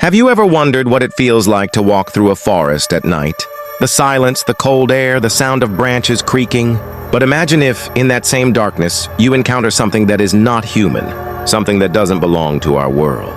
Have you ever wondered what it feels like to walk through a forest at night? The silence, the cold air, the sound of branches creaking. But imagine if, in that same darkness, you encounter something that is not human, something that doesn't belong to our world.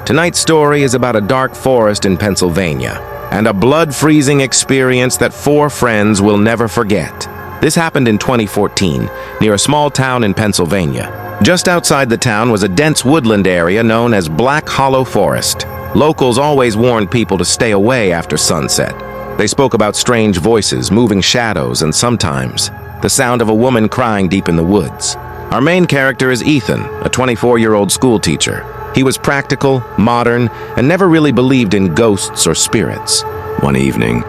Tonight's story is about a dark forest in Pennsylvania, and a blood-freezing experience that 4 friends will never forget. This happened in 2014, near a small town in Pennsylvania. Just outside the town was a dense woodland area known as Black Hollow Forest. Locals always warned people to stay away after sunset. They spoke about strange voices, moving shadows, and sometimes the sound of a woman crying deep in the woods. Our main character is Ethan, a 24-year-old school teacher. He was practical, modern, and never really believed in ghosts or spirits. One evening,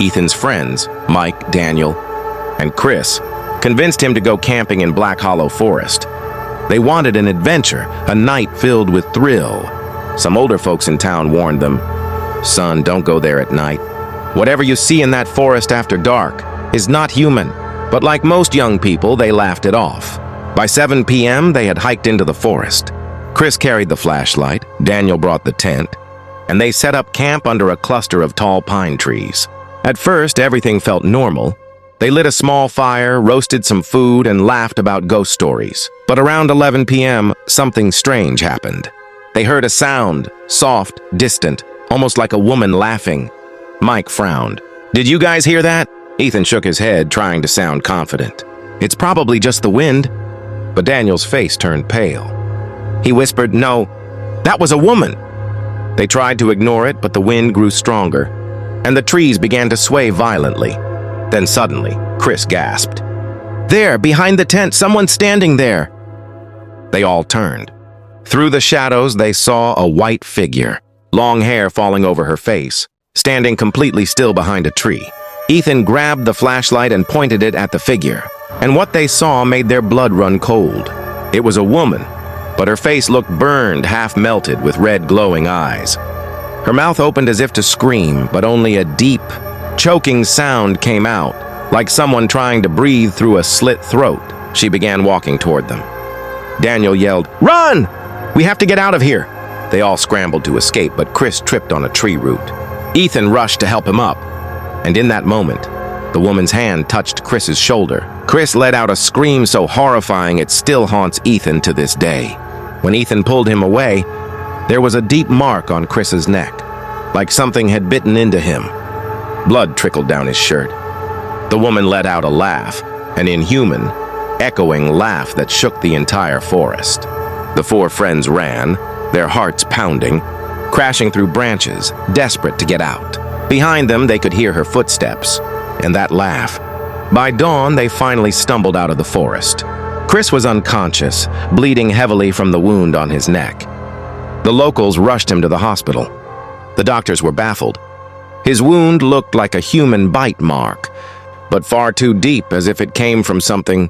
Ethan's friends, Mike, Daniel, and Chris, convinced him to go camping in Black Hollow Forest. They wanted an adventure, a night filled with thrill. Some older folks in town warned them, "Son, don't go there at night. Whatever you see in that forest after dark is not human." But like most young people, they laughed it off. By 7 p.m., they had hiked into the forest. Chris carried the flashlight, Daniel brought the tent, and they set up camp under a cluster of tall pine trees. At first, everything felt normal. They lit a small fire, roasted some food, and laughed about ghost stories. But around 11 p.m., something strange happened. They heard a sound, soft, distant, almost like a woman laughing. Mike frowned. "Did you guys hear that?" Ethan shook his head, trying to sound confident. "It's probably just the wind." But Daniel's face turned pale. He whispered, "No, that was a woman." They tried to ignore it, but the wind grew stronger, and the trees began to sway violently. Then suddenly, Chris gasped. "There, behind the tent, someone's standing there." They all turned. Through the shadows, they saw a white figure, long hair falling over her face, standing completely still behind a tree. Ethan grabbed the flashlight and pointed it at the figure, and what they saw made their blood run cold. It was a woman, but her face looked burned, half melted, with red glowing eyes. Her mouth opened as if to scream, but only a deep, choking sound came out, like someone trying to breathe through a slit throat. She began walking toward them. Daniel yelled, "Run! We have to get out of here!" They all scrambled to escape, but Chris tripped on a tree root. Ethan rushed to help him up, and in that moment, the woman's hand touched Chris's shoulder. Chris let out a scream so horrifying it still haunts Ethan to this day. When Ethan pulled him away, there was a deep mark on Chris's neck, like something had bitten into him. Blood trickled down his shirt. The woman let out a laugh, an inhuman, echoing laugh that shook the entire forest. The 4 friends ran, their hearts pounding, crashing through branches, desperate to get out. Behind them, they could hear her footsteps, and that laugh. By dawn, they finally stumbled out of the forest. Chris was unconscious, bleeding heavily from the wound on his neck. The locals rushed him to the hospital. The doctors were baffled. His wound looked like a human bite mark, but far too deep, as if it came from something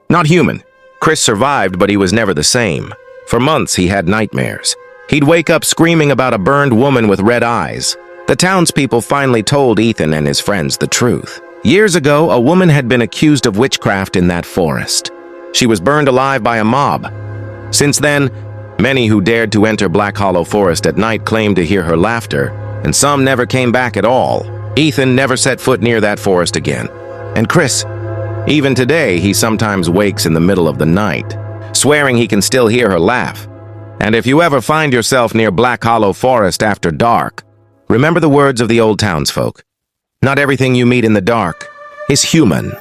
not human. Chris survived, but he was never the same. For months, he had nightmares. He'd wake up screaming about a burned woman with red eyes. The townspeople finally told Ethan and his friends the truth. Years ago, a woman had been accused of witchcraft in that forest. She was burned alive by a mob. Since then, many who dared to enter Black Hollow Forest at night claimed to hear her laughter, and some never came back at all. Ethan never set foot near that forest again. And Chris, even today, he sometimes wakes in the middle of the night, swearing he can still hear her laugh. And if you ever find yourself near Black Hollow Forest after dark, remember the words of the old townsfolk. Not everything you meet in the dark is human.